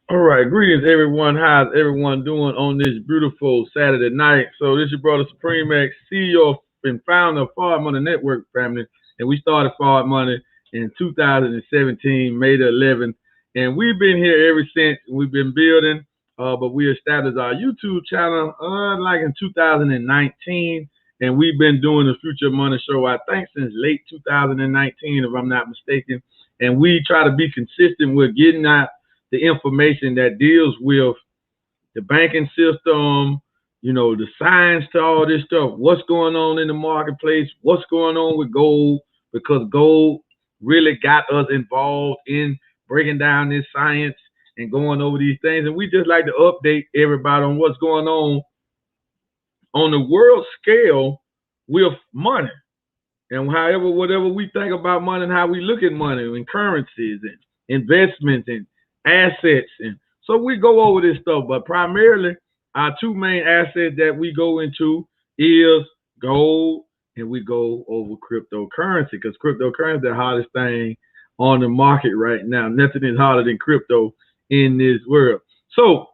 All right, greetings everyone. How's everyone doing on this beautiful Saturday night? So this is your brother Supreme X, CEO and founder of Forward Money Network family, and we started Forward Money in 2017, May the 11th, and we've been here ever since. We've been building, but we established our YouTube channel like in 2019, and we've been doing the Future Money Show, I think, since late 2019, if I'm not mistaken, and we try to be consistent with getting out the information that deals with the banking system, you know, the science to all this stuff, what's going on in the marketplace, what's going on with gold, because gold really got us involved in breaking down this science and going over these things. And we just like to update everybody on what's going on the world scale with money. And whatever we think about money and how we look at money and currencies and investments and assets. And so we go over this stuff, but primarily our two main assets that we go into is gold, and we go over cryptocurrency, because cryptocurrency is the hottest thing on the market right now. Nothing is hotter than crypto in this world. So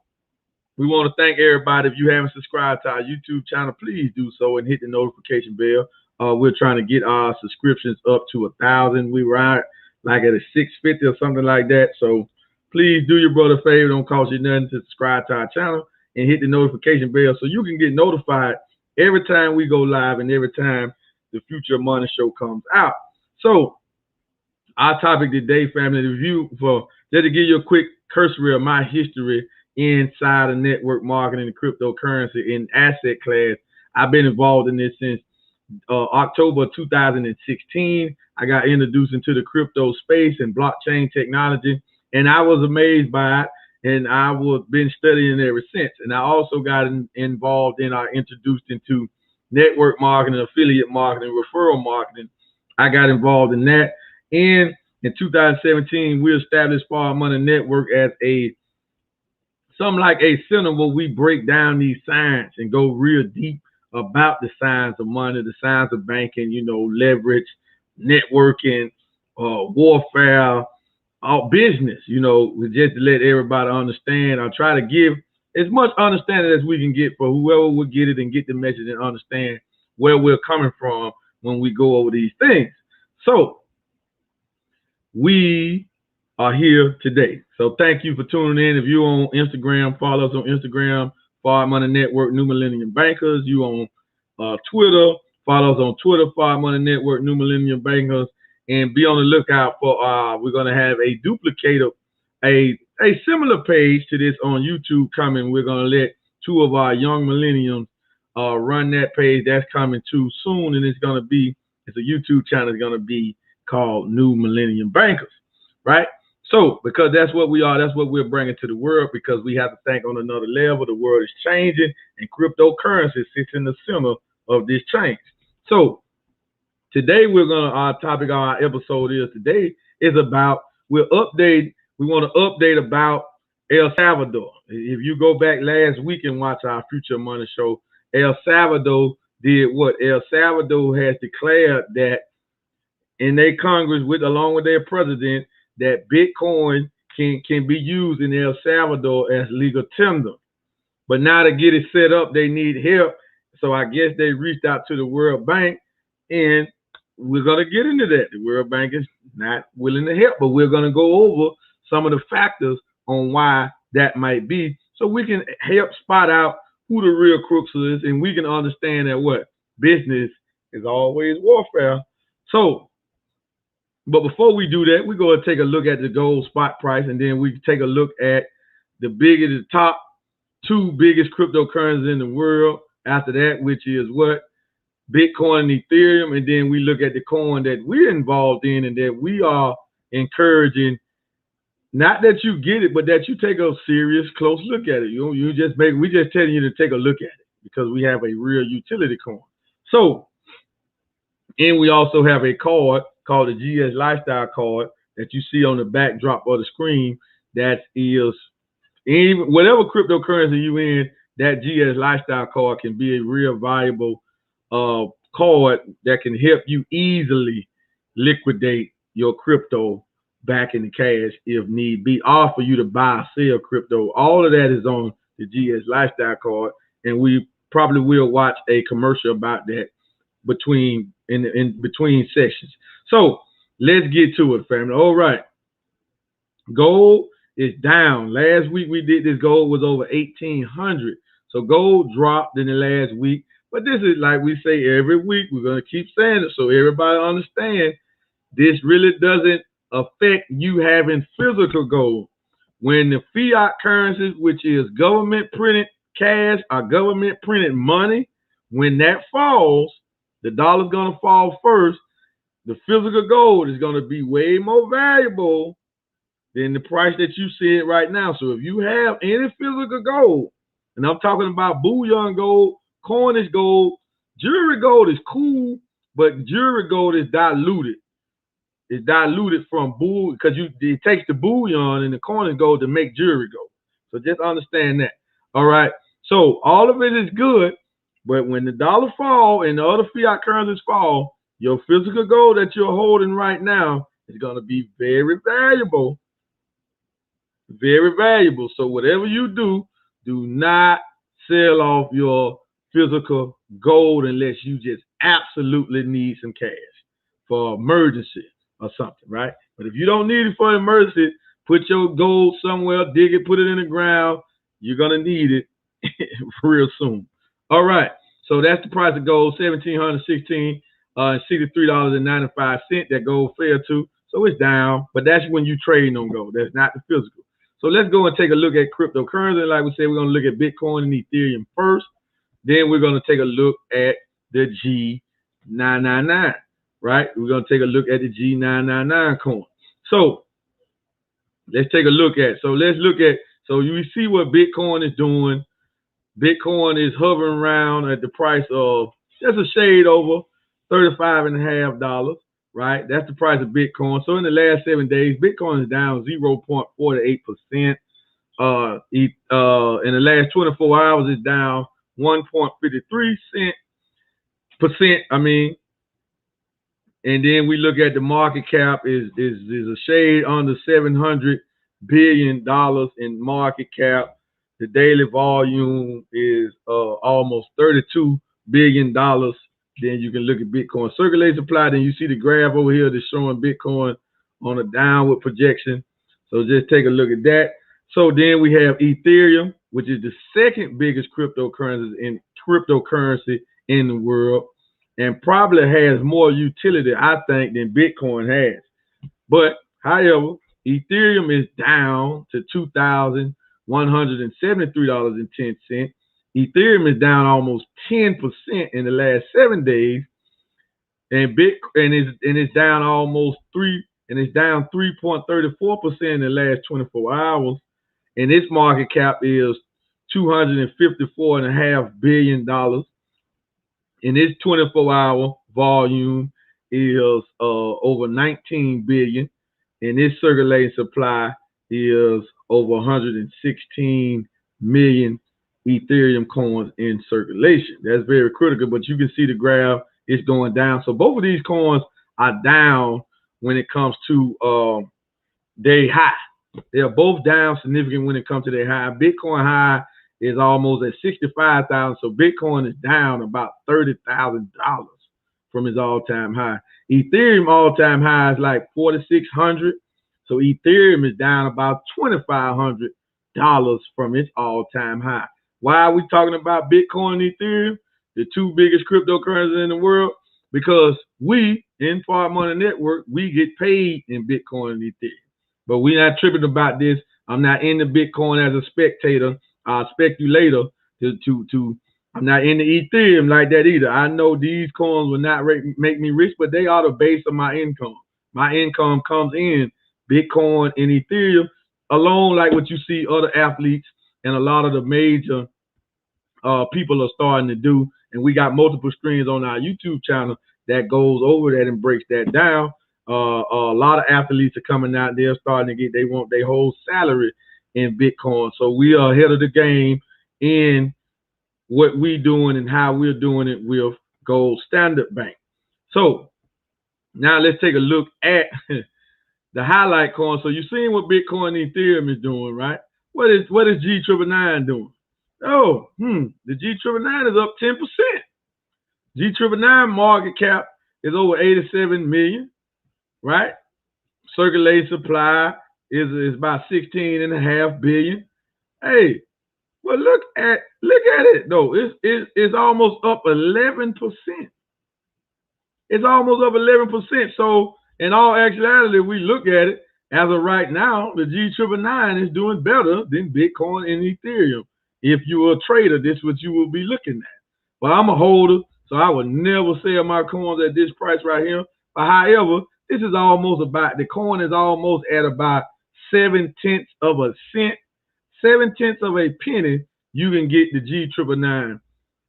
we want to thank everybody. If you haven't subscribed to our YouTube channel, please do so and hit the notification bell. We're trying to get our subscriptions up to 1,000. We were like at a 650 or something like that. So please do your brother a favor. Don't cost you nothing to subscribe to our channel and hit the notification bell so you can get notified every time we go live and every time the Future Money Show comes out. So our topic today, family, review for just to give you a quick cursory of my history inside of network marketing and cryptocurrency in asset class. I've been involved in this since October 2016. I got introduced into the crypto space and blockchain technology, and I was amazed by it, and I was been studying ever since. And I also got involved in, introduced into network marketing, affiliate marketing, referral marketing. I got involved in that. And in 2017, we established Forward Money Network as something like a center where we break down these science and go real deep about the science of money, the science of banking, you know, leverage, networking, warfare, our business, you know, just to let everybody understand. I try to give as much understanding as we can get for whoever will get it and get the message and understand where we're coming from when we go over these things. So we are here today. So thank you for tuning in. If you're on Instagram, follow us on Instagram, Forward Money Network, New Millennium Bankers. You on Twitter, follow us on Twitter, Forward Money Network, New Millennium Bankers. And be on the lookout for, we're going to have a duplicator, a similar page to this on YouTube coming. We're going to let two of our young millenniums run that page. That's coming too soon. And it's a YouTube channel. It's going to be called New Millennium Bankers, right? So, because that's what we are, that's what we're bringing to the world, because we have to think on another level. The world is changing, and cryptocurrency sits in the center of this change. So, today our topic on our episode is about, we want to update about El Salvador. If you go back last week and watch our Future Money Show, El Salvador did what? El Salvador has declared that in their Congress, along with their president, that Bitcoin can be used in El Salvador as legal tender. But now to get it set up, they need help. So I guess they reached out to the World Bank, and we're going to get into that. The World Bank is not willing to help, but we're going to go over some of the factors on why that might be, so we can help spot out who the real crooks is, and we can understand that what business is always warfare. So, but before we do that, we're going to take a look at the gold spot price, and then we take a look at the top two biggest cryptocurrencies in the world. After that, which is what? Bitcoin and Ethereum, and then we look at the coin that we're involved in and that we are encouraging. Not that you get it, but that you take a serious, close look at it. We just telling you to take a look at it because we have a real utility coin. So, and we also have a card called the GS Lifestyle card that you see on the backdrop of the screen. That is, even whatever cryptocurrency you in, that GS Lifestyle card can be a real valuable card that can help you easily liquidate your crypto back into cash if need be, or for you to buy or sell crypto. All of that is on the GS Lifestyle card, and we probably will watch a commercial about that in between sessions. So let's get to it, family. All right, gold is down. Last week we did this. Gold was over 1,800. So gold dropped in the last week. But this is like we say every week. We're going to keep saying it so everybody understands. This really doesn't affect you having physical gold. When the fiat currencies, which is government printed cash or government printed money, when that falls, the dollar's going to fall first. The physical gold is going to be way more valuable than the price that you see it right now. So if you have any physical gold, and I'm talking about bullion gold, coinage gold, jewelry gold is cool, but jewelry gold is diluted. It's diluted from bull because it takes the bullion and the coinage gold to make jewelry gold. So just understand that. All right. So all of it is good, but when the dollar fall and the other fiat currencies fall, your physical gold that you're holding right now is going to be very valuable. Very valuable. So whatever you do not sell off your physical gold unless you just absolutely need some cash for emergency or something, right? But if you don't need it for emergency, put your gold somewhere, dig it, put it in the ground. You're gonna need it real soon. All right. So that's the price of gold, $1,716 and $63.95. That gold fell to. So it's down, but that's when you trading on gold. That's not the physical. So let's go and take a look at cryptocurrency. Like we said, we're going to look at Bitcoin and Ethereum first. Then we're going to take a look at the G999, right? We're going to take a look at the G999 coin. So let's take a look at. So you see what Bitcoin is doing. Bitcoin is hovering around at the price of just a shade over $35.50. Right, that's the price of Bitcoin. So in the last 7 days, Bitcoin is down 0.48%. In the last 24 hours, it's down 1.53%. And then we look at the market cap is a shade under $700 billion in market cap. The daily volume is almost $32 billion. Then you can look at Bitcoin circulating supply. Then you see the graph over here that's showing Bitcoin on a downward projection. So just take a look at that. So then we have Ethereum, which is the second biggest cryptocurrency in the world, and probably has more utility, I think, than Bitcoin has. But however, Ethereum is down to $2,173.10. Ethereum is down almost 10% in the last 7 days, and it's down almost 3.34% in the last 24 hours. And its market cap is $254.5 billion. And its 24-hour volume is over 19 billion, and its circulating supply is over 116 million Ethereum coins in circulation. That's very critical, but you can see the graph is going down. So both of these coins are down when it comes to their high. They are both down significant when it comes to their high. Bitcoin high is almost at 65,000. So Bitcoin is down about $30,000 from its all-time high. Ethereum all-time high is like 4,600. So Ethereum is down about $2,500 from its all-time high. Why are we talking about Bitcoin and Ethereum, the two biggest cryptocurrencies in the world? Because we, in Fart Money Network, we get paid in Bitcoin and Ethereum. But we're not tripping about this. I'm not into Bitcoin as a spectator, speculator. I'm not into Ethereum like that either. I know these coins will not make me rich, but they are the base of my income. My income comes in Bitcoin and Ethereum, along like what you see other athletes and a lot of the major people are starting to do. And we got multiple streams on our YouTube channel that goes over that and breaks that down. A lot of athletes are coming out there starting to they want their whole salary in Bitcoin. So we are ahead of the game in what we doing and how we're doing it with Gold Standard Bank. So now let's take a look at the highlight coin. So you're seeing what Bitcoin and Ethereum is doing, right? What is G999 doing? Oh, the G999 is up 10%. G999 market cap is over 87 million, right? Circulating supply is about 16.5 billion. Hey, well, look at it though. It's almost up 11%. It's almost up 11%. So in all actuality, we look at it as of right now, the G999 is doing better than Bitcoin and Ethereum. If you're a trader, this is what you will be looking at. But I'm a holder, so I would never sell my coins at this price right here. But however, this is almost about, the coin is almost at about 7/10 of a cent. 7/10 of a penny, you can get the G999.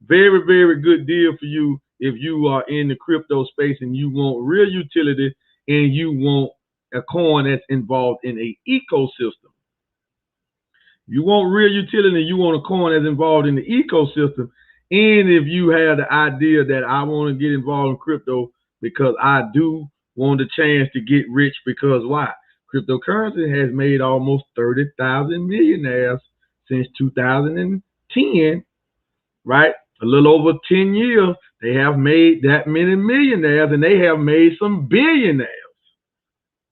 Very, very good deal for you if you are in the crypto space and you want real utility and you want a coin that's involved in a ecosystem. You want real utility and you want a coin that's involved in the ecosystem. And if you have the idea that I want to get involved in crypto because I do want the chance to get rich, because why? Cryptocurrency has made almost 30,000 millionaires since 2010, right? A little over 10 years, they have made that many millionaires and they have made some billionaires,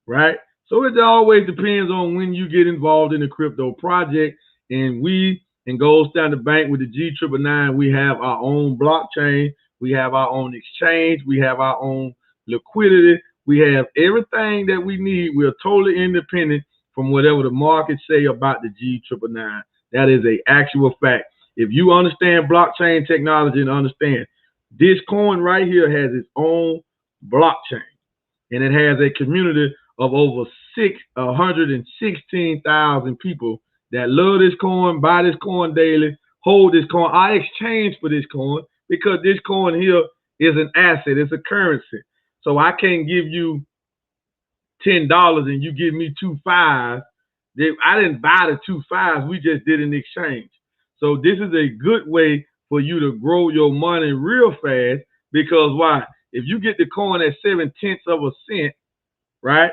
right? So it always depends on when you get involved in the crypto project. And we in Gold Standard Bank with the G999, we have our own blockchain, we have our own exchange, we have our own liquidity. We have everything that we need. We're totally independent from whatever the market say about the G999. That is an actual fact. If you understand blockchain technology and understand this coin right here has its own blockchain, and it has a community of over 116,000 people that love this coin, buy this coin daily, hold this coin. I exchange for this coin because this coin here is an asset. It's a currency. So I can't give you $10 and you give me 2 5s. I didn't buy the 2 5s. We just did an exchange. So this is a good way for you to grow your money real fast, because why? If you get the coin at 7/10 of a cent, right?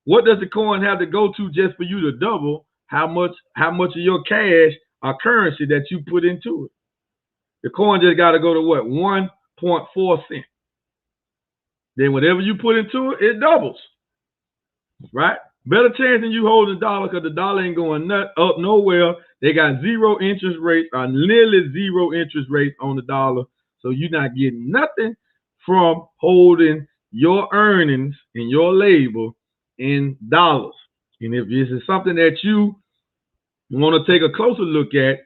What does the coin have to go to just for you to double how much of your cash or currency that you put into it? The coin just got to go to what? 1.4 cents. Then whatever you put into it, it doubles, right? Better chance than you holding the dollar, because the dollar ain't going up nowhere. They got zero interest rates, or nearly zero interest rates on the dollar. So you're not getting nothing from holding your earnings and your labor in dollars. And if this is something that you want to take a closer look at,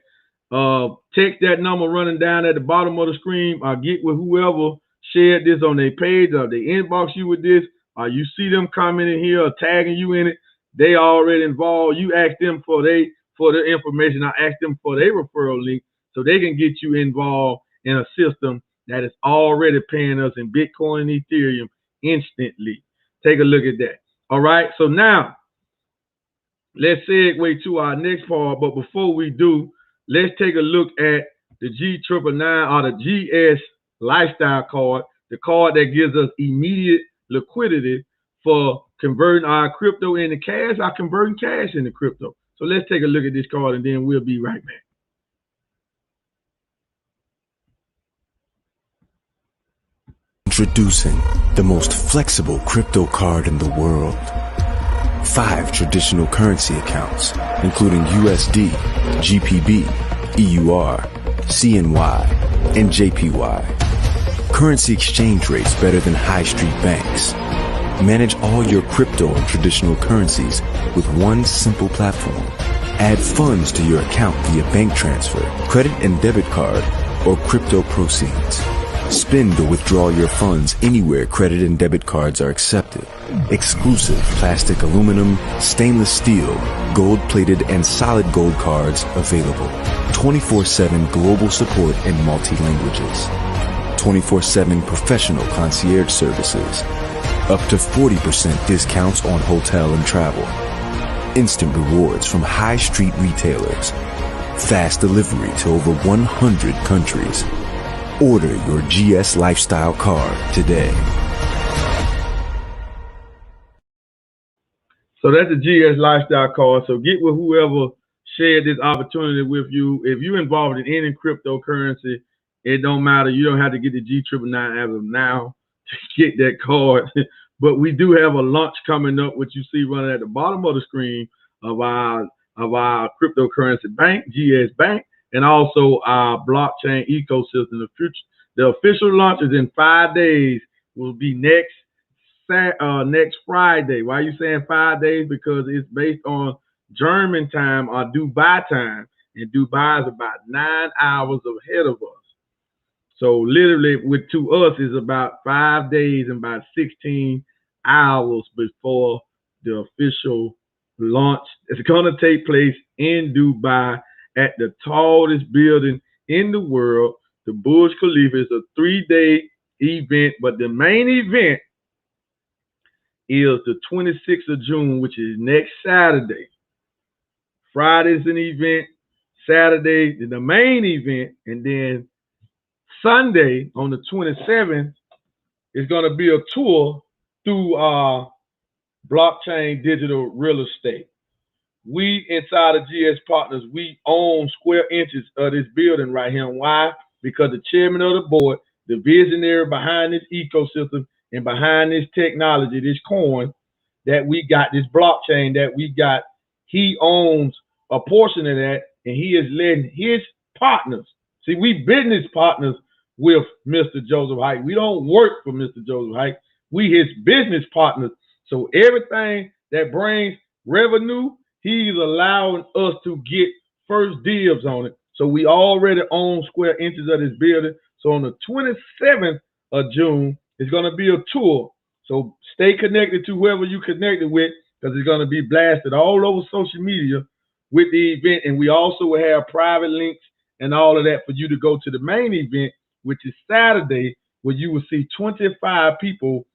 text that number running down at the bottom of the screen, or get with whoever shared this on their page, or they inbox you with this, or you see them commenting here or tagging you in it. They already involved. You ask them for their information. I ask them for their referral link so they can get you involved in a system that is already paying us in Bitcoin and Ethereum instantly. Take a look at that. All right. So now let's segue to our next part. But before we do, let's take a look at the G999 or the GS Lifestyle card, the card that gives us immediate liquidity for converting our crypto into cash, or converting cash into crypto. So let's take a look at this card and then we'll be right back. Introducing the most flexible crypto card in the world. 5 traditional currency accounts, including USD, GPB, EUR, CNY, and JPY. Currency exchange rates better than high street banks. Manage all your crypto and traditional currencies with one simple platform. Add funds to your account via bank transfer, credit and debit card, or crypto proceeds. Spend or withdraw your funds anywhere credit and debit cards are accepted. Exclusive plastic, aluminum, stainless steel, gold-plated, and solid gold cards available. 24/7 global support in multi-languages. 24/7 professional concierge services. Up to 40% discounts on hotel and travel. Instant rewards from high street retailers. Fast delivery to over 100 countries. Order your GS Lifestyle card today. So that's the GS Lifestyle card. So get with whoever shared this opportunity with you. If you're involved in any cryptocurrency, it don't matter. You don't have to get the G999 as of now to get that card. But we do have a launch coming up, which you see running at the bottom of the screen of our cryptocurrency bank, GS Bank, and also our blockchain ecosystem. The official launch is in 5 days. Will be next Friday. Why are you saying 5 days? Because it's based on German time or Dubai time, and Dubai is about 9 hours ahead of us. So literally, to us, is about 5 days and about 16 hours before the official launch. It's going to take place in Dubai at the tallest building in the world, the Burj Khalifa. It's a 3-day event, but the main event is the 26th of June, which is next Saturday. Friday's an event, Saturday the main event, and then Sunday on the 27th is going to be a tour through blockchain digital real estate. We inside of GS Partners, we own square inches of this building right here. Why? Because the chairman of the board, the visionary behind this ecosystem and behind this technology, this coin that we got, this blockchain that we got, he owns a portion of that, and he is letting his partners. See, we business partners with Mr. Joseph Hike. We don't work for Mr. Joseph Hike. We his business partners. So everything that brings revenue, he's allowing us to get first dibs on it. So we already own square inches of this building. So on the 27th of June, it's going to be a tour. So stay connected to whoever you connected with, because it's going to be blasted all over social media with the event. And we also will have private links and all of that for you to go to the main event, which is Saturday, where you will see 25 people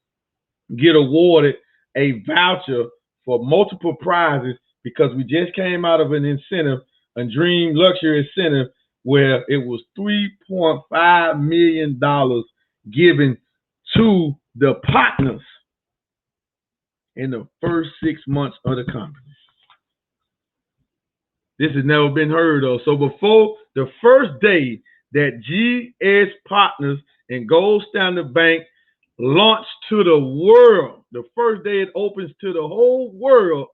get awarded a voucher for multiple prizes, because we just came out of an incentive, a Dream Luxury incentive, where it was $3.5 million given to the partners in the first 6 months of the company. This has never been heard of. So before the first day that GS Partners and Gold Standard Bank launched to the world, the first day it opens to the whole world,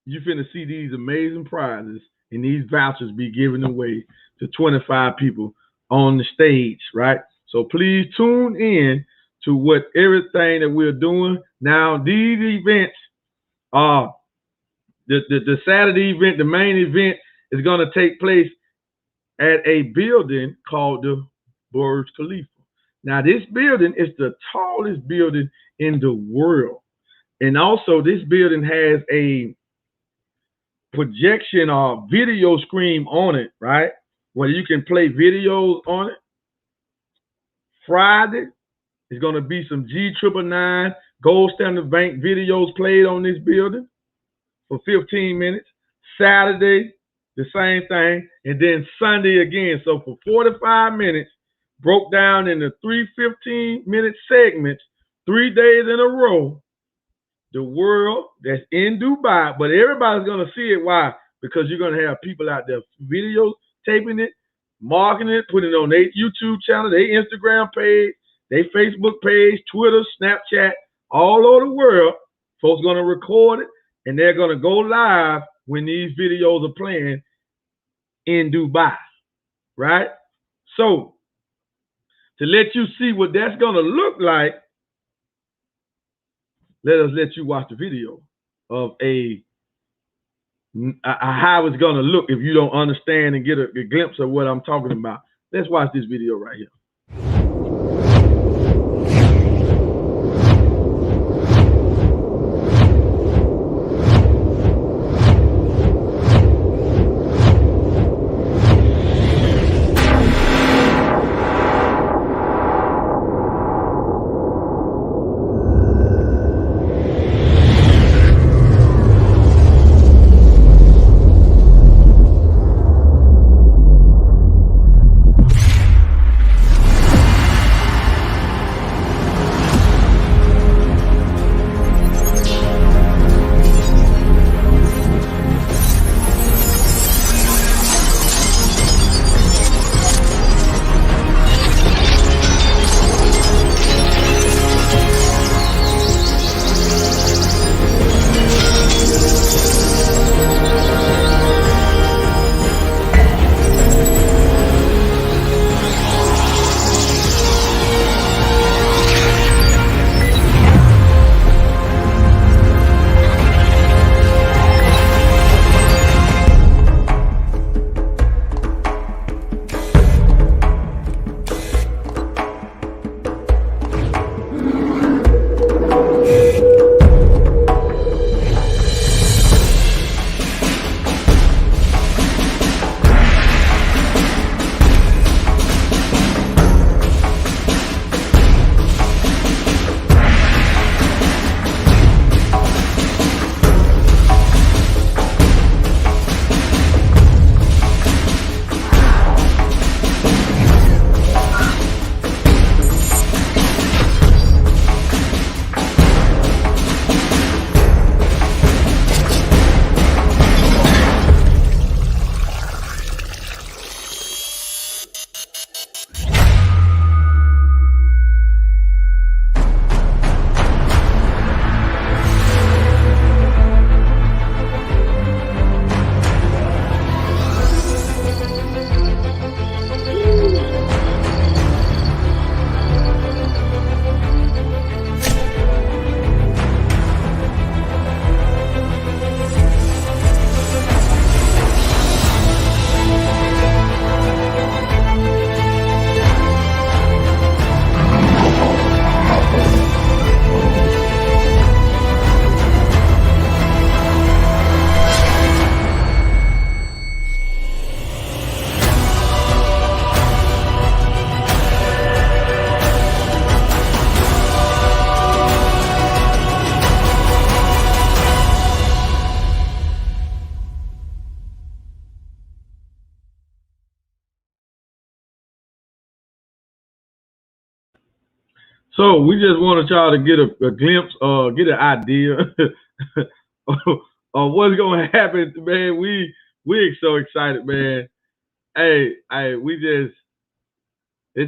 you're finna see these amazing prizes and these vouchers be given away to 25 people on the stage, right? So please tune in to what everything that we're doing. Now, these events are the Saturday event, the main event is going to take place at a building called the Burj Khalifa. Now, this building is the tallest building in the world. And also, this building has a projection or video screen on it, right? Where you can play videos on it. Friday is going to be some G999 Gold Standard Bank videos played on this building for 15 minutes. Saturday, the same thing. And then Sunday again. So for 45 minutes, broke down into 3 15-minute segments, 3 days in a row, the world that's in Dubai. But everybody's going to see it. Why? Because you're going to have people out there videos, taping it, marketing it, putting it on their YouTube channel, their Instagram page, their Facebook page, Twitter, Snapchat, all over the world. Folks going to record it, and they're going to go live when these videos are playing in Dubai, right? So to let you see what that's going to look like, let you watch the video of a how it's gonna look if you don't understand and get a glimpse of what I'm talking about. Let's watch this video right here. So we just wanted y'all to get a glimpse, get an idea of what's going to happen, man. We're so excited, man. Hey, it's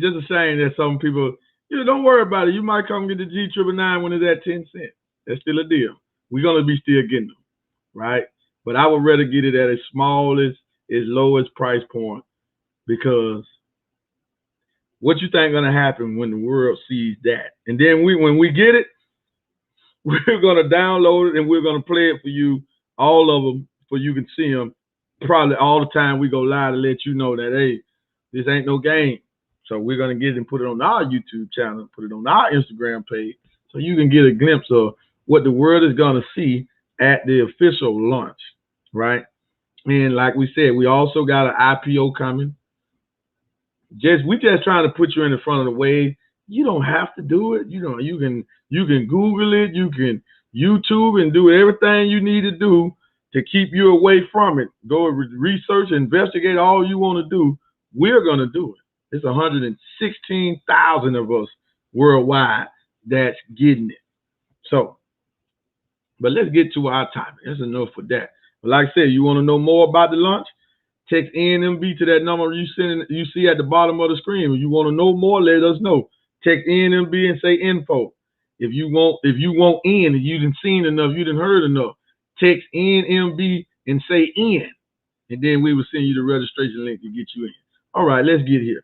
just a shame that some people, don't worry about it. You might come get the G999 when it's at 10 cents. That's still a deal. We're gonna be still getting them, right? But I would rather get it at as smallest, as lowest price point, because what you think gonna happen when the world sees that? And then when we get it, we're gonna download it and we're gonna play it for you, all of them, so you can see them. Probably all the time we go live to let you know that, hey, this ain't no game. So we're gonna get it and put it on our YouTube channel, put it on our Instagram page, so you can get a glimpse of what the world is gonna see at the official launch, right? And like we said, we also got an IPO coming. We just trying to put you in the front of the wave. You don't have to do it. You can Google it, you can YouTube and do everything you need to do to keep you away from it. Go research, investigate all you want to do. We're gonna do it. It's 116,000 of us worldwide that's getting it. So, but let's get to our topic. That's enough for that. But like I said, you want to know more about the launch? Text NMB to that number you see at the bottom of the screen. If you want to know more, let us know. Text NMB and say info. If you want in, if you didn't seen enough, you didn't heard enough, text NMB and say in, and then we will send you the registration link to get you in. All right, let's get here.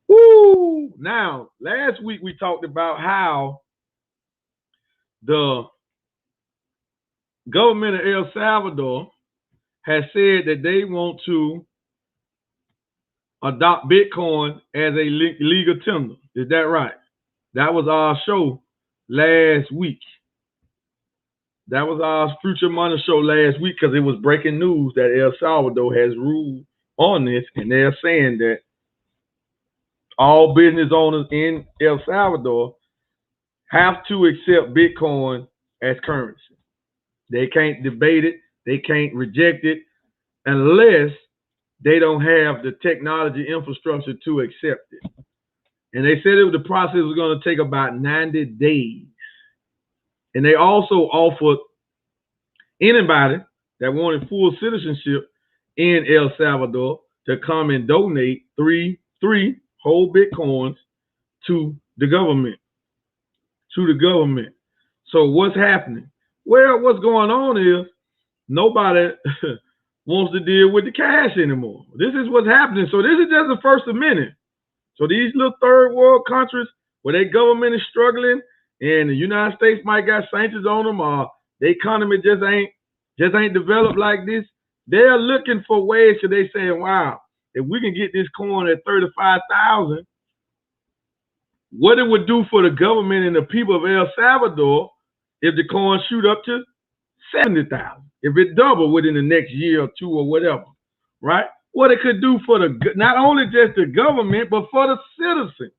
Woo! Now, last week we talked about how the government of El Salvador has said that they want to adopt Bitcoin as a legal tender. Is that right? That was our show last week. That was our Future Money show last week because it was breaking news that El Salvador has ruled on this, and they're saying that all business owners in El Salvador have to accept Bitcoin as currency. They can't debate it. They can't reject it unless they don't have the technology infrastructure to accept it. And they said the process was going to take about 90 days. And they also offered anybody that wanted full citizenship in El Salvador to come and donate three whole Bitcoins to the government. So what's happening? Well, what's going on is nobody wants to deal with the cash anymore. This is what's happening. So this is just the First Amendment. So these little third world countries where their government is struggling and the United States might got sanctions on them or the economy just ain't developed like this, they're looking for ways because they saying, wow, if we can get this coin at 35,000, what it would do for the government and the people of El Salvador if the coin shoot up to 70,000, if it double within the next year or two or whatever, right? What it could do for not only just the government, but for the citizens.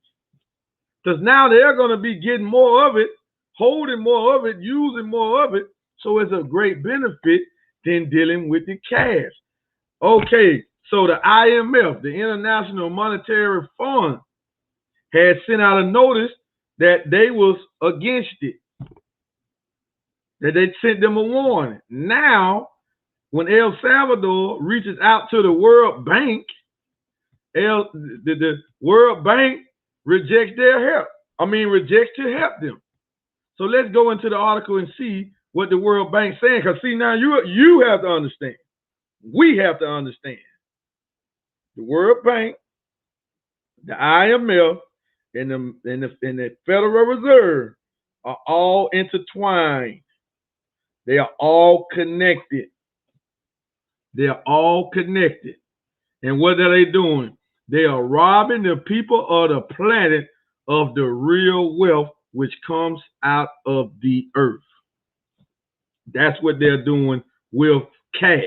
Because now they're going to be getting more of it, holding more of it, using more of it. So it's a great benefit than dealing with the cash. Okay, so the IMF, the International Monetary Fund, had sent out a notice that they was against it, that they sent them a warning. Now, when El Salvador reaches out to the World Bank, the World Bank rejects to help them. So let's go into the article and see what the World Bank's saying. Because see, now you have to understand. We have to understand. The World Bank, the IMF, and the Federal Reserve are all intertwined. They are all connected. They are all connected. And what are they doing? They are robbing the people of the planet of the real wealth which comes out of the earth. That's what they're doing with cash.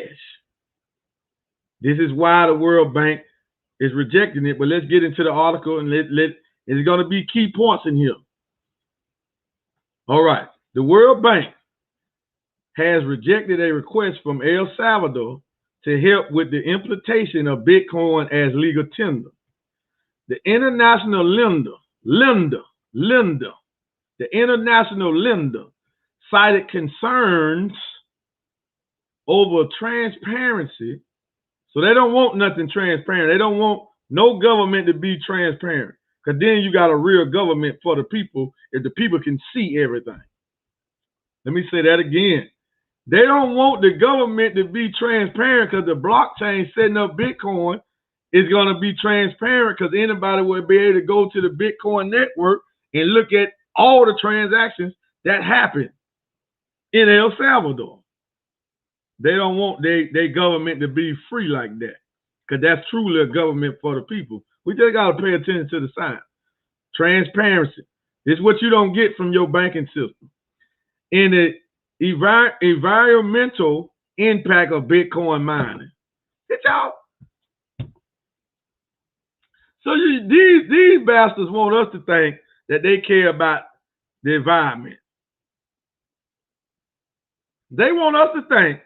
This is why the World Bank is rejecting it. But let's get into the article and it's going to be key points in here. All right. The World Bank has rejected a request from El Salvador to help with the implementation of Bitcoin as legal tender. The international lender cited concerns over transparency. So they don't want nothing transparent. They don't want no government to be transparent. Because then you got a real government for the people if the people can see everything. Let me say that again. They don't want the government to be transparent because the blockchain setting up Bitcoin is going to be transparent because anybody will be able to go to the Bitcoin network and look at all the transactions that happen in El Salvador. They don't want their government to be free like that because that's truly a government for the people. We just got to pay attention to the signs. Transparency. It's what you don't get from your banking system. In the environmental impact of Bitcoin mining. Get y'all. So these bastards want us to think that they care about the environment. They want us to think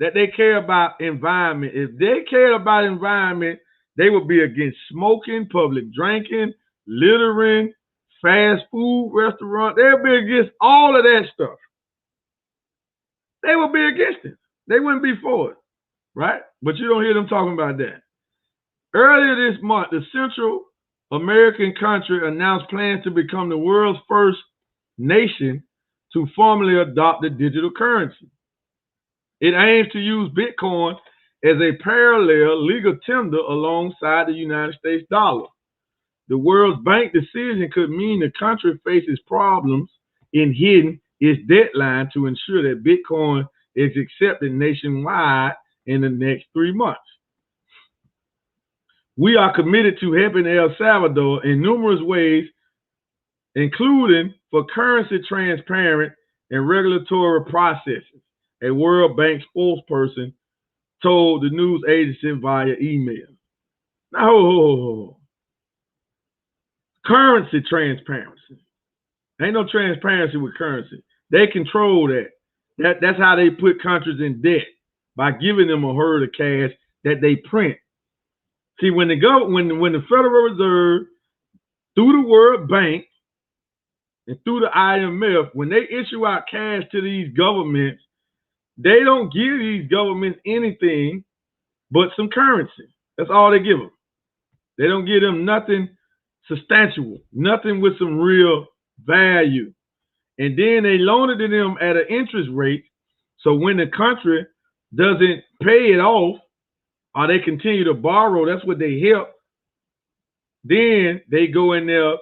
that they care about environment. If they cared about environment, they would be against smoking, public drinking, littering, fast food restaurant. They would be against all of that stuff. They would be against it. They wouldn't be for it, right? But you don't hear them talking about that. Earlier this month, the Central American country announced plans to become the world's first nation to formally adopt the digital currency. It aims to use Bitcoin as a parallel legal tender alongside the United States dollar. The World Bank decision could mean the country faces problems in hitting its deadline to ensure that Bitcoin is accepted nationwide in the next 3 months. We are committed to helping El Salvador in numerous ways, including for currency transparent and regulatory processes, a World Bank spokesperson told the news agency via email. Now, currency transparency. Ain't no transparency with currency. They control that. That's how they put countries in debt, by giving them a herd of cash that they print. See, when the Federal Reserve, through the World Bank and through the IMF, when they issue out cash to these governments, they don't give these governments anything but some currency. That's all they give them. They don't give them nothing substantial, nothing with some real value. And then they loan it to them at an interest rate. So when the country doesn't pay it off, or they continue to borrow, that's what they help. Then they go in there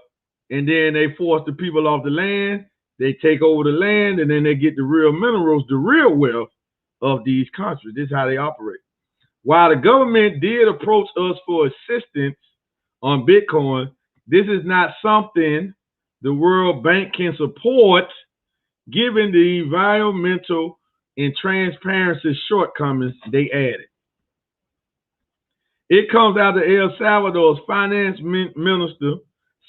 and then they force the people off the land. They take over the land, and then they get the real minerals, the real wealth of these countries. This is how they operate. While the government did approach us for assistance on Bitcoin, this is not something the World Bank can support, given the environmental and transparency shortcomings they added. It comes after El Salvador's finance minister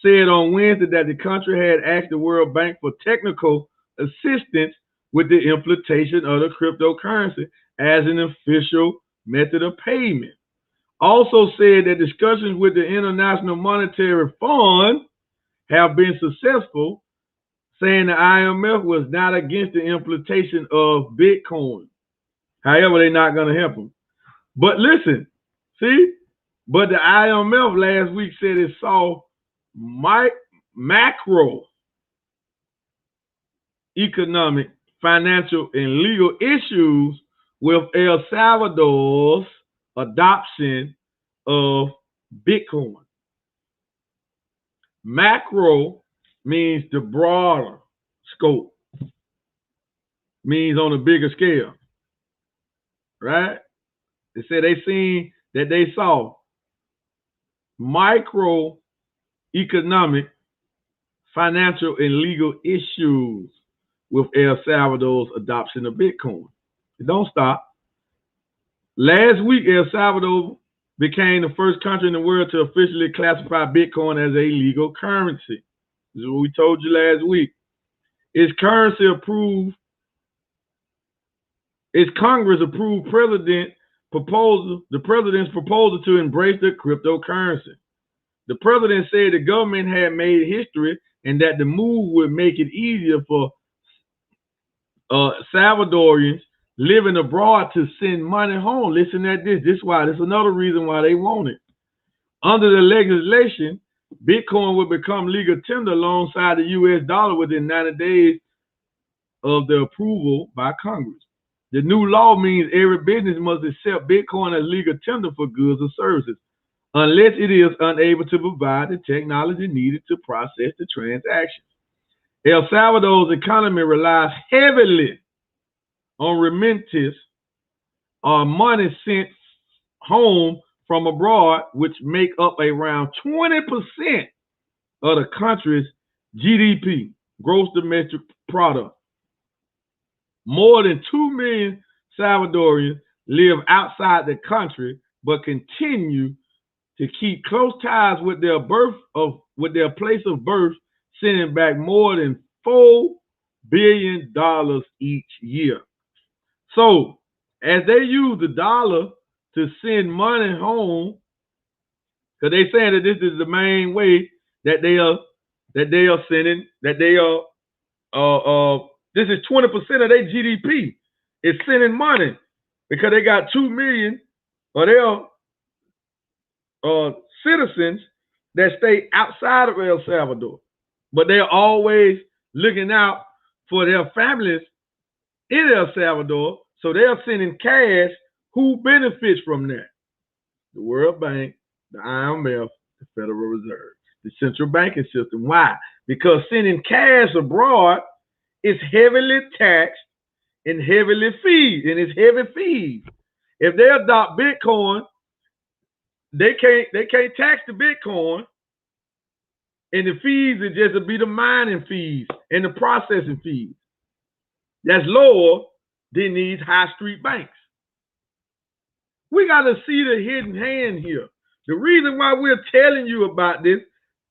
said on Wednesday that the country had asked the World Bank for technical assistance with the implementation of the cryptocurrency as an official method of payment. Also said that discussions with the International Monetary Fund have been successful, saying the IMF was not against the implementation of Bitcoin. However, they're not going to help them. But listen, see, but the IMF last week said it saw macro economic, financial, and legal issues with El Salvador's adoption of Bitcoin. Macro means the broader scope, means on a bigger scale, right? They said they saw microeconomic, financial, and legal issues with El Salvador's adoption of Bitcoin. It don't stop. Last week, El Salvador became the first country in the world to officially classify Bitcoin as a legal currency. This is what we told you last week. Its Congress approved the president's proposal to embrace the cryptocurrency. The president said the government had made history and that the move would make it easier for Salvadorians living abroad to send money home. Listen at this. This is another reason why they want it. Under the legislation, Bitcoin will become legal tender alongside the US dollar within 90 days of the approval by Congress. The new law means every business must accept Bitcoin as legal tender for goods or services, unless it is unable to provide the technology needed to process the transaction. El Salvador's economy relies heavily on remittances or money sent home from abroad, which make up around 20% of the country's GDP, gross domestic product. More than 2 million Salvadorians live outside the country, but continue to keep close ties with their place of birth, sending back more than $4 billion each year. So, as they use the dollar to send money home, because they're saying that this is the main way that they are sending, this is 20% of their GDP is sending money, because they got 2 million of their citizens that stay outside of El Salvador, but they're always looking out for their families in El Salvador, so they're sending cash. Who benefits from that? The World Bank, the IMF, the Federal Reserve, the central banking system. Why? Because sending cash abroad is heavily taxed and heavily fees, and it's heavy fees. If they adopt Bitcoin, they can't tax the Bitcoin, and the fees is just to be the mining fees and the processing fees. That's lower than these high street banks. We got to see the hidden hand here. The reason why we're telling you about this,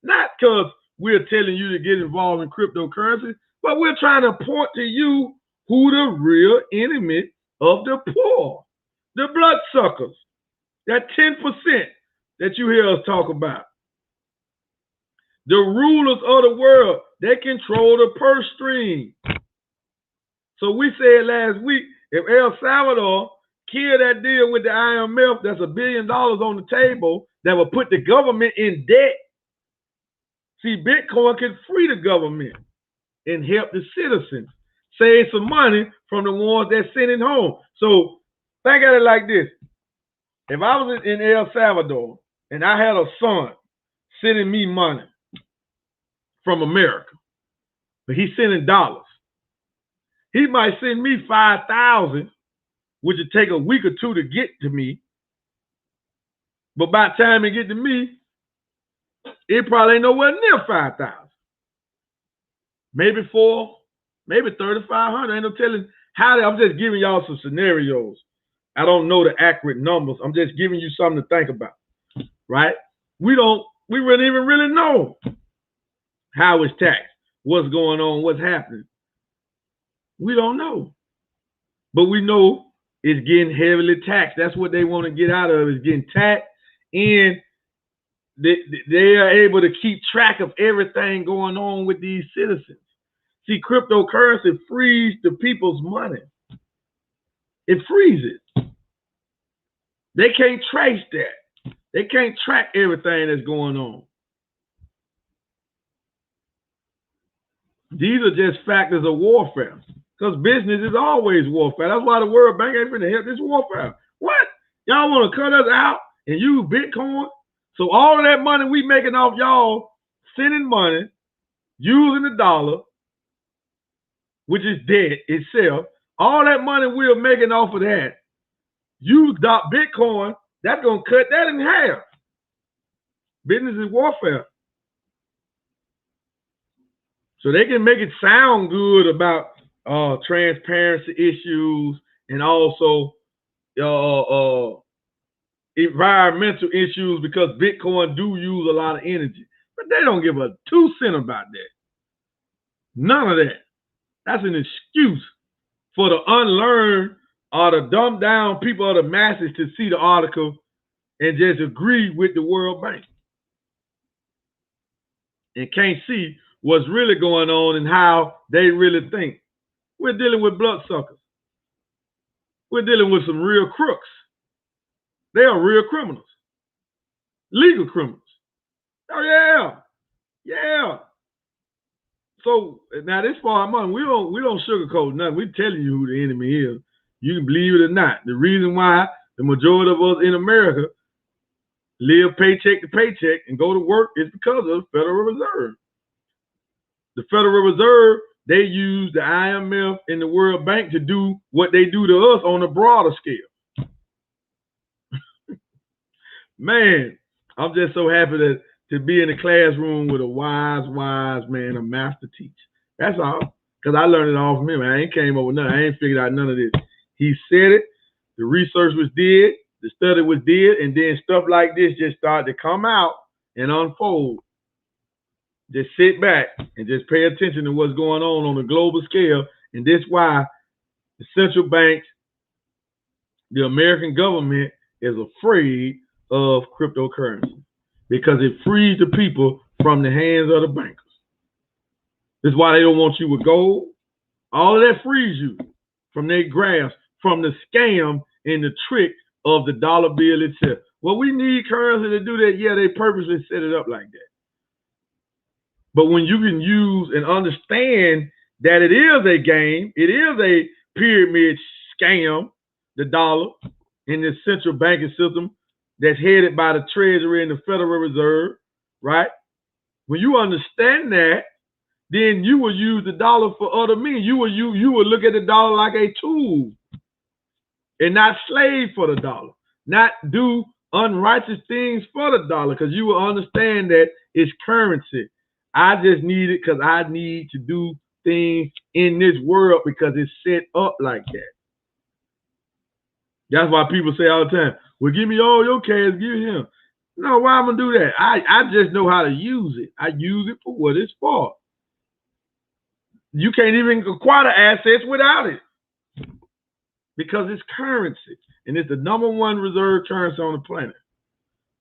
not because we're telling you to get involved in cryptocurrency, but we're trying to point to you who the real enemy of the poor, the bloodsuckers, that 10% that you hear us talk about. The rulers of the world, they control the purse string. So we said last week, if El Salvador killed that deal with the IMF, that's $1 billion on the table that will put the government in debt. See, Bitcoin can free the government and help the citizens save some money from the ones that send it home. So think of it like this. If I was in El Salvador and I had a son sending me money from America, but he's sending dollars, he might send me 5,000, which would take a week or two to get to me. But by the time it get to me, it probably ain't nowhere near 5,000. Maybe 4, maybe 3,500. Ain't no telling how. I'm just giving y'all some scenarios. I don't know the accurate numbers. I'm just giving you something to think about, right? We wouldn't even really know how it's taxed, what's going on, what's happening. We don't know. But we know it's getting heavily taxed. That's what they want to get out of, is getting taxed. And they are able to keep track of everything going on with these citizens. See, cryptocurrency frees the people's money. It frees it. They can't trace that. They can't track everything that's going on. These are just factors of warfare. Because business is always warfare. That's why the World Bank ain't finna help this warfare. What? Y'all want to cut us out and use Bitcoin? So all of that money we making off y'all sending money, using the dollar, which is dead itself, all that money we're making off of that, you adopt Bitcoin, that's going to cut that in half. Business is warfare. So they can make it sound good about transparency issues and also environmental issues, because Bitcoin do use a lot of energy. But they don't give a 2 cents about that. None of that. That's an excuse for the unlearned or the dumbed down people of the masses to see the article and just agree with the World Bank and can't see what's really going on and how they really think. We're dealing with bloodsuckers. We're dealing with some real crooks. They are real criminals, legal criminals. Oh yeah, yeah. So now this far, money, we don't sugarcoat nothing. We're telling you who the enemy is. You can believe it or not. The reason why the majority of us in America live paycheck to paycheck and go to work is because of the Federal Reserve. The Federal Reserve, they use the IMF and the World Bank to do what they do to us on a broader scale. Man, I'm just so happy to be in the classroom with a wise man, a master teacher. That's all. Because I learned it all from him. I ain't came up with nothing. I ain't figured out none of this. He said it. The research was did. The study was did. And then stuff like this just started to come out and unfold. Just sit back and just pay attention to what's going on a global scale. And that's why the central banks, the American government is afraid of cryptocurrency, because it frees the people from the hands of the bankers. That's why they don't want you with gold. All of that frees you from their grasp, from the scam and the trick of the dollar bill itself. Well, we need currency to do that. Yeah, they purposely set it up like that. But when you can use and understand that it is a game, it is a pyramid scam, the dollar in this central banking system that's headed by the Treasury and the Federal Reserve, right? When you understand that, then you will use the dollar for other means. You will look at the dollar like a tool. and not slave for the dollar, not do unrighteous things for the dollar, because you will understand that it's currency. I just need it because I need to do things in this world because it's set up like that. That's why people say all the time, well, give me all your cash, give him. No, why am I gonna do that? I just know how to use it. I use it for what it's for. You can't even acquire the assets without it because it's currency, and it's the #1 reserve currency on the planet.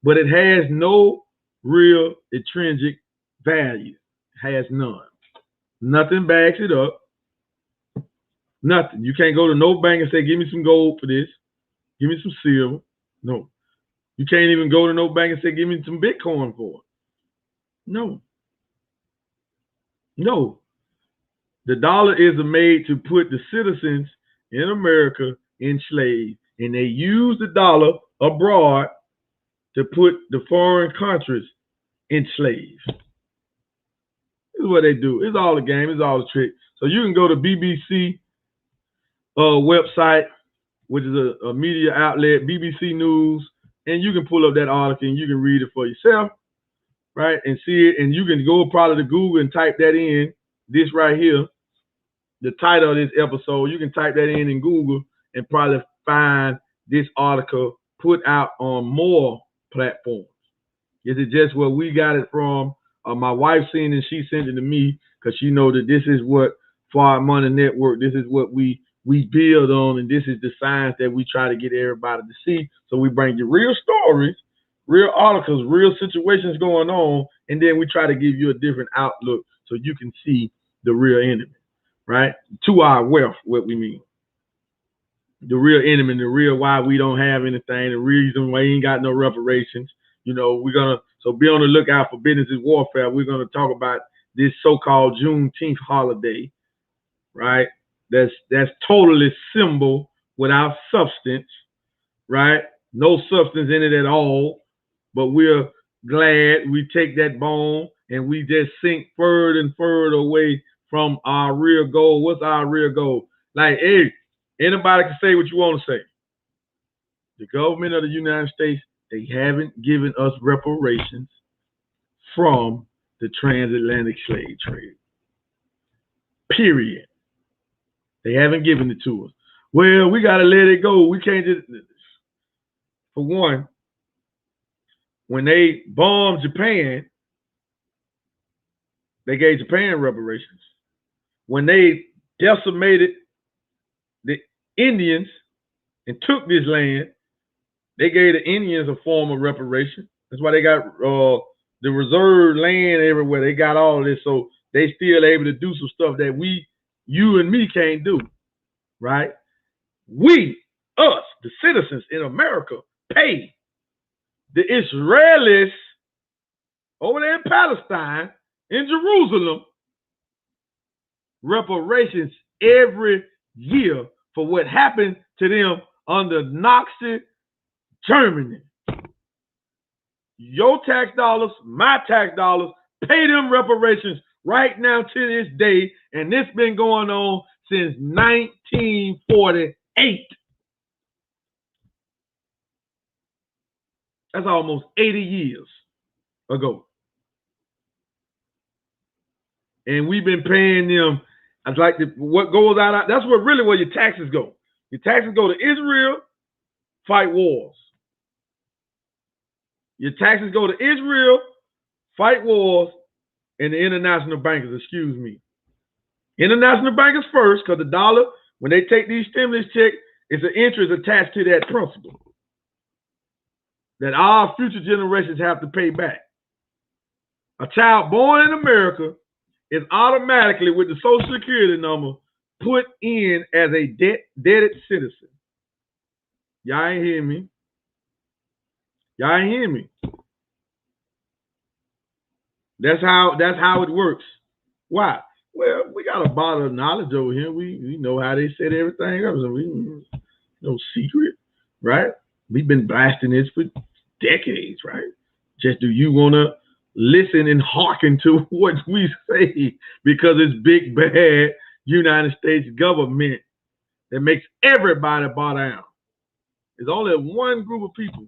But it has no real intrinsic value. It has none. Nothing backs it up. Nothing. You can't go to no bank and say, give me some gold for this. Give me some silver. No. You can't even go to no bank and say, give me some Bitcoin for it. No. No. The dollar is made to put the citizens in America enslaved, and they use the dollar abroad to put the foreign countries enslaved. This is what they do. It's all a game. It's all a trick. So you can go to BBC website, which is a media outlet, BBC News, and you can pull up that article and you can read it for yourself, right? And see it. And you can go probably to Google and type that in, this right here, the title of this episode. You can type that in Google and probably find this article put out on more platforms. Is it just where we got it from? My wife seen it, she sent it to me because she know that this is what Far Money Network, this is what we build on, and this is the science that we try to get everybody to see. So we bring you real stories, real articles, real situations going on, and then we try to give you a different outlook so you can see the real enemy, right? To our wealth, what we mean. The real enemy, the real why we don't have anything, the reason why we ain't got no reparations. You know, so be on the lookout for Business is Warfare. We're gonna talk about this so-called Juneteenth holiday, right? That's totally symbol without substance, right? No substance in it at all. But we're glad we take that bone and we just sink further and further away from our real goal. What's our real goal? Like, hey, anybody can say what you want to say. The government of the United States, they haven't given us reparations from the transatlantic slave trade. Period. They haven't given it to us. Well, we got to let it go. We can't just... For one, when they bombed Japan, they gave Japan reparations. When they decimated the Indians and took this land, they gave the Indians a form of reparation. That's why they got the reserved land everywhere. They got all of this, so they still able to do some stuff that you and me can't do, right? We, us, the citizens in America, pay the Israelis over there in Palestine, in Jerusalem, reparations every year for what happened to them under Nazi Germany. Your tax dollars, my tax dollars, pay them reparations right now to this day, and this been going on since 1948. That's almost 80 years ago. And we've been paying them. I'd like to, what goes out, that's what really where your taxes go. Your taxes go to Israel, fight wars. Your taxes go to Israel, fight wars, and the international bankers, excuse me. International bankers first, because the dollar, when they take these stimulus checks, it's an interest attached to that principle that our future generations have to pay back. A child born in America is automatically, with the Social Security number, put in as a debted citizen. Y'all ain't hear me. Y'all ain't hear me. That's how it works. Why? Well, we got a bottle of knowledge over here. We know how they set everything up. So no secret, right? We've been blasting this for decades, right? Just do you want to listen and hearken to what we say? Because it's big, bad United States government that makes everybody bow down. There's only one group of people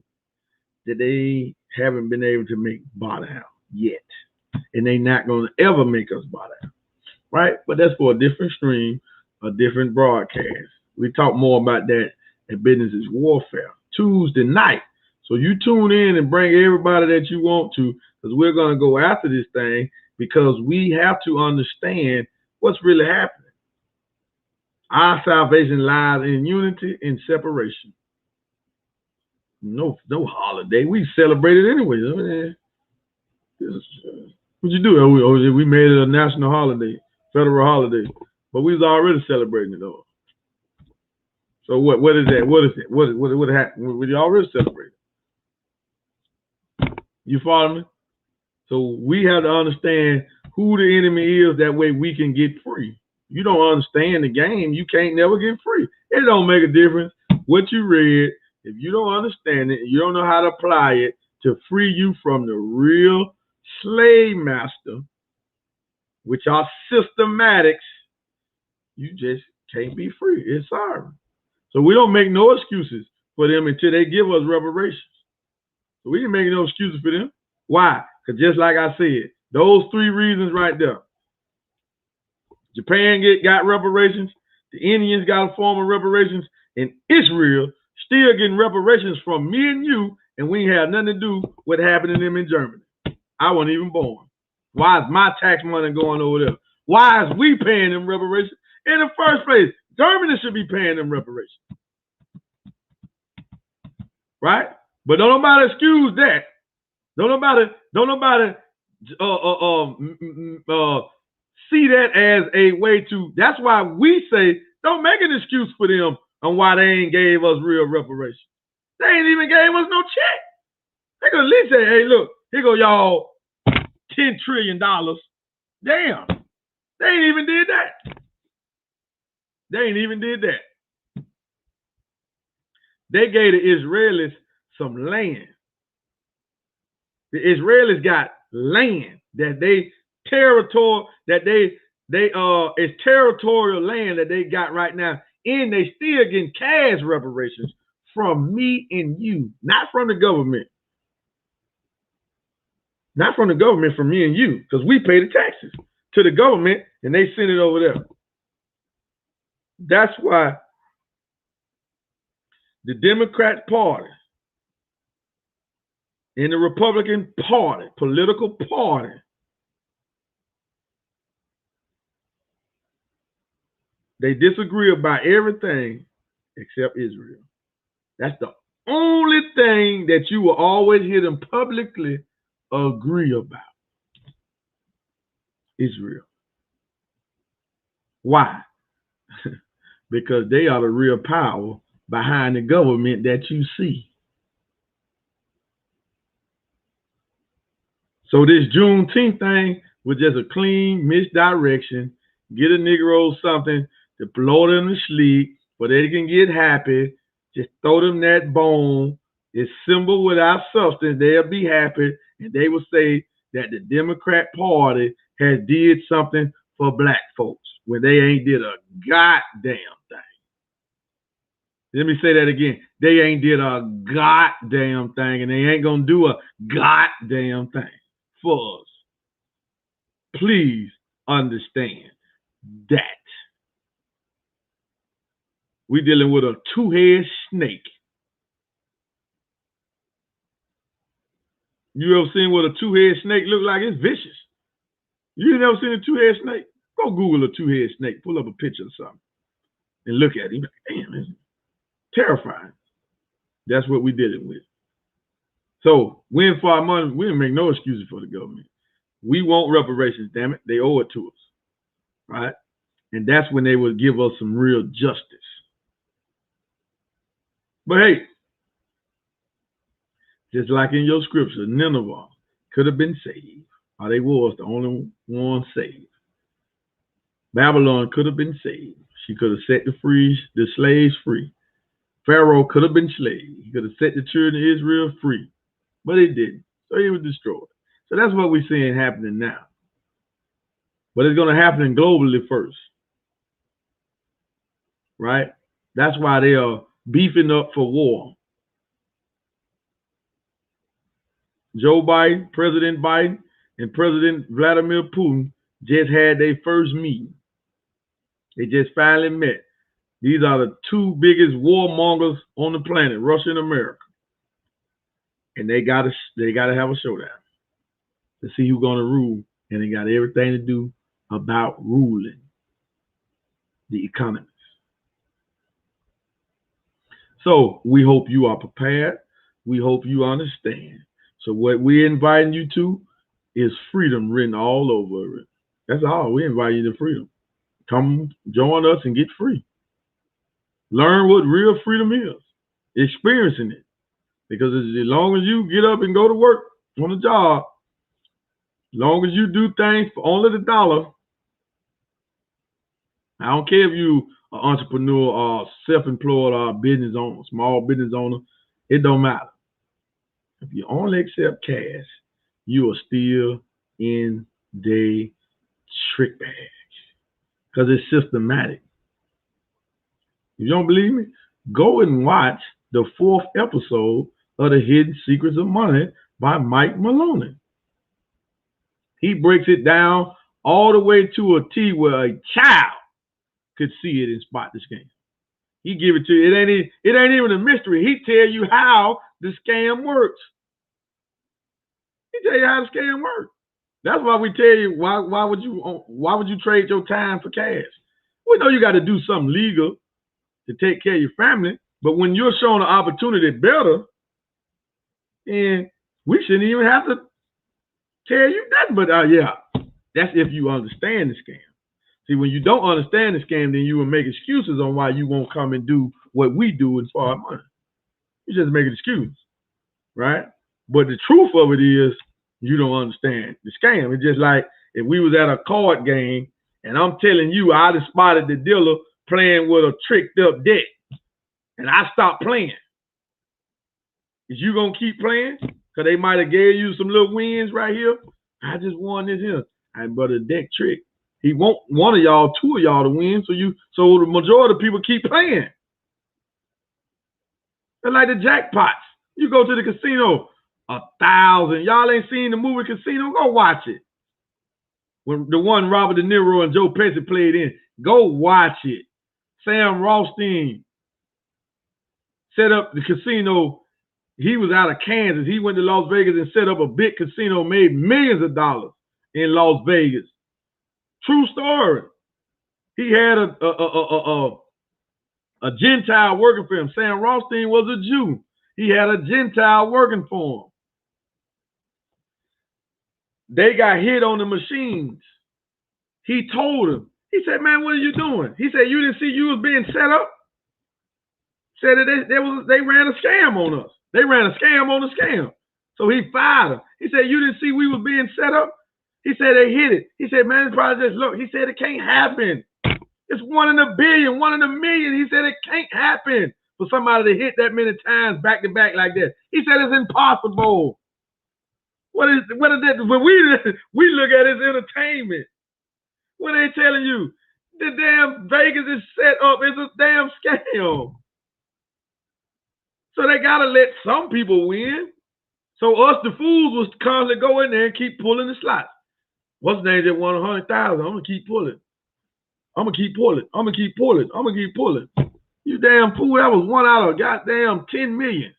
that they haven't been able to make bow down yet. And they're not going to ever make us bow down. Right? But that's for a different stream, a different broadcast. We talk more about that at Business is Warfare, Tuesday night. So you tune in and bring everybody that you want to, because we're going to go after this thing, because we have to understand what's really happening. Our salvation lies in unity and separation. No holiday. We celebrate it anyway. What you do? We made it a national holiday, federal holiday, but we was already celebrating it though. So what is that? What is it? What happened? We already celebrated. You follow me? So we have to understand who the enemy is. That way we can get free. You don't understand the game, you can't never get free. It don't make a difference what you read. If you don't understand it, you don't know how to apply it to free you from the real slave master, which are systematics, you just can't be free. It's sorry. So we don't make no excuses for them until they give us reparations. So we didn't make no excuses for them. Why? Because just like I said, those three reasons right there. Japan got reparations, the Indians got a form of reparations, and Israel still getting reparations from me and you, and we ain't had nothing to do with happening to them in Germany. I wasn't even born. Why is my tax money going over there? Why is we paying them reparations? In the first place, Germany should be paying them reparations. Right? But don't nobody excuse that. Don't nobody see that as a way to, that's why we say, don't make an excuse for them on why they ain't gave us real reparations. They ain't even gave us no check. They could at least say, hey, look, here go y'all $10 trillion. Damn. They ain't even did that. They ain't even did that. They gave the Israelis some land. The Israelis got land that they it's territorial land that they got right now, and they still getting cash reparations from me and you, not from the government. Not from the government, from me and you, because we pay the taxes to the government and they send it over there. That's why the Democrat Party and the Republican Party, political party, they disagree about everything except Israel. That's the only thing that you will always hear them publicly agree about. Israel. Why? Because they are the real power behind the government that you see. So this Juneteenth thing was just a clean misdirection. Get a Negro something to blow them to sleep, but they can get happy. Just throw them that bone. It's symbol without substance. They'll be happy, and they will say that the Democrat Party has did something for black folks when they ain't did a goddamn thing. Let me say that again. They ain't did a goddamn thing, and they ain't gonna do a goddamn thing for us. Please understand that. We're dealing with a two-headed snake. You ever seen what a two-headed snake look like? It's vicious. You never seen a two-headed snake? Go Google a two-headed snake. Pull up a picture or something and look at it. Damn, it's terrifying. That's what we're dealing with. So, when for our money, we didn't make no excuses for the government. We want reparations, damn it. They owe it to us. Right? And that's when they would give us some real justice. But hey, just like in your scripture, Nineveh could have been saved, or they was the only one saved. Babylon could have been saved. She could have set the slaves free. Pharaoh could have been slaves. He could have set the children of Israel free, but he didn't. So he was destroyed. So that's what we're seeing happening now. But it's going to happen globally first. Right? That's why they are beefing up for war. Joe Biden, and President Vladimir Putin just had their first meeting. They just finally met. These are the two biggest warmongers on the planet, Russia and America. And they gotta have a showdown to see who's gonna rule. And they got everything to do about ruling the economy. So we hope you are prepared. We hope you understand. So what we're inviting you to is freedom written all over it. That's all. We invite you to freedom. Come join us and get free. Learn what real freedom is. Experiencing it. Because as long as you get up and go to work on a job, as long as you do things for only the dollar, I don't care if you an entrepreneur or self-employed or a business owner, small business owner, it don't matter. If you only accept cash, you are still in the trick bag because it's systematic. If you don't believe me, go and watch the 4th episode of The Hidden Secrets of Money by Mike Maloney. He breaks it down all the way to a T where a child could see it and spot the scam. He give it to you. It ain't even a mystery. He tell you how the scam works. He tell you how the scam works. That's why we tell you why would you trade your time for cash? We know you got to do something legal to take care of your family, but when you're shown an opportunity better, and we shouldn't even have to tell you that. But yeah, that's if you understand the scam. See, when you don't understand the scam, then you will make excuses on why you won't come and do what we do as far as money. You just make an excuse, right? But the truth of it is, you don't understand the scam. It's just like if we was at a card game and I'm telling you I just spotted the dealer playing with a tricked up deck and I stopped playing. Is you gonna keep playing? Because they might have gave you some little wins right here. I just won this here. But a deck trick. He want one of y'all, two of y'all to win, so the majority of people keep playing. They're like the jackpots. You go to the casino, 1,000. Y'all ain't seen the movie Casino? Go watch it. When the one Robert De Niro and Joe Pesci played in, go watch it. Sam Rothstein set up the casino. He was out of Kansas. He went to Las Vegas and set up a big casino, made millions of dollars in Las Vegas. True story. He had a Gentile working for him. Sam Rothstein was a Jew. He had a Gentile working for him. They got hit on the machines. He told him. He said, man, what are you doing? He said, you didn't see you was being set up? Said that they ran a scam on us. They ran a scam on a scam. So he fired him. He said, you didn't see we was being set up? He said they hit it. He said, man, it's probably just look. He said it can't happen. It's 1 in a billion, 1 in a million. He said it can't happen for somebody to hit that many times back to back like that. He said it's impossible. What is that? When we look at it as entertainment. What are they telling you? The damn Vegas is set up. It's a damn scam. So they gotta let some people win. So us, the fools, was constantly go in there and keep pulling the slots. What's the name that won 100,000? I'm gonna keep pulling. I'm gonna keep pulling. I'm gonna keep pulling. I'm gonna keep pulling. You damn fool! That was 1 out of goddamn 10 million.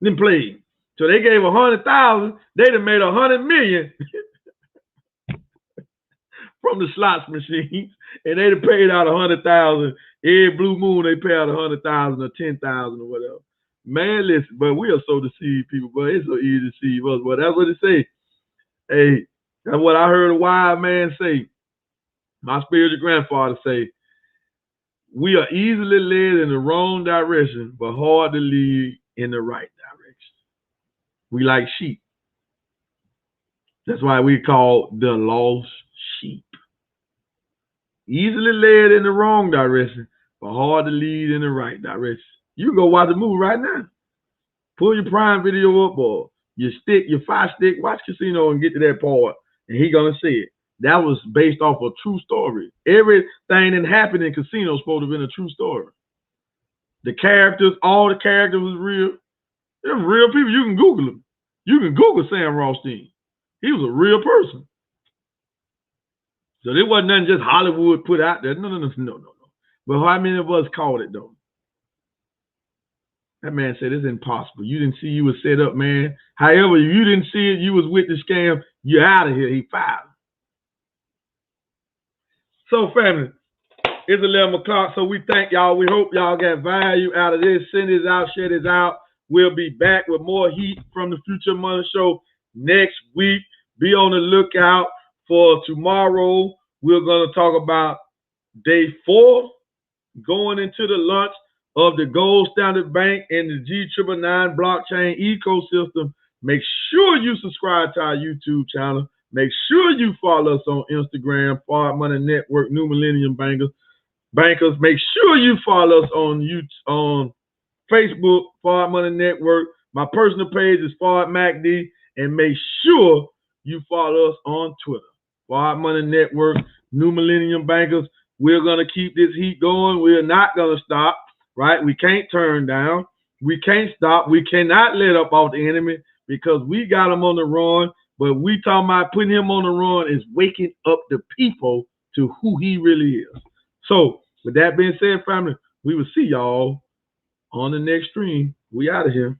Then played. So they gave 100,000. They'd have made 100 million from the slots machines, and they'd have paid out 100,000. Every blue moon they pay out 100,000 or 10,000 or whatever. Man, listen, but we are so deceived people, but it's so easy to deceive us. But that's what it say. Hey, that's what I heard a wise man say. My spiritual grandfather say, we are easily led in the wrong direction, but hard to lead in the right direction. We like sheep. That's why we call the lost sheep. Easily led in the wrong direction, but hard to lead in the right direction. You can go watch the movie right now. Pull your Prime Video up or your Fire Stick, watch Casino and get to that part, and he gonna see it. That was based off a true story. Everything that happened in Casino is supposed to have been a true story. The characters, all the characters was real. They're real people. You can Google them. You can Google Sam Rothstein. He was a real person. So there wasn't nothing just Hollywood put out there. No. But how many of us caught it though? That man said it's impossible. You didn't see you was set up, man. However, if you didn't see it, you was with the scam, you're out of here. He fired. So, family, it's 11 o'clock. So we thank y'all. We hope y'all got value out of this. Send this out, share this out. We'll be back with more heat from the Future Money Show next week. Be on the lookout for tomorrow. We're going to talk about day 4, going into the launch of the Gold Standard Bank and the G999 blockchain ecosystem. Make sure you subscribe to our YouTube channel. Make sure you follow us on Instagram, Forward Money Network, New Millennium Bankers. Make sure you follow us on Facebook, Forward Money Network. My personal page is Forward MacD, and make sure you follow us on Twitter, Forward Money Network, New Millennium Bankers. We're gonna keep this heat going. We're not gonna stop. Right? We can't turn down. We can't stop. We cannot let up off the enemy because we got him on the run. But we talking about putting him on the run is waking up the people to who he really is. So with that being said, family, we will see y'all on the next stream. We out of here.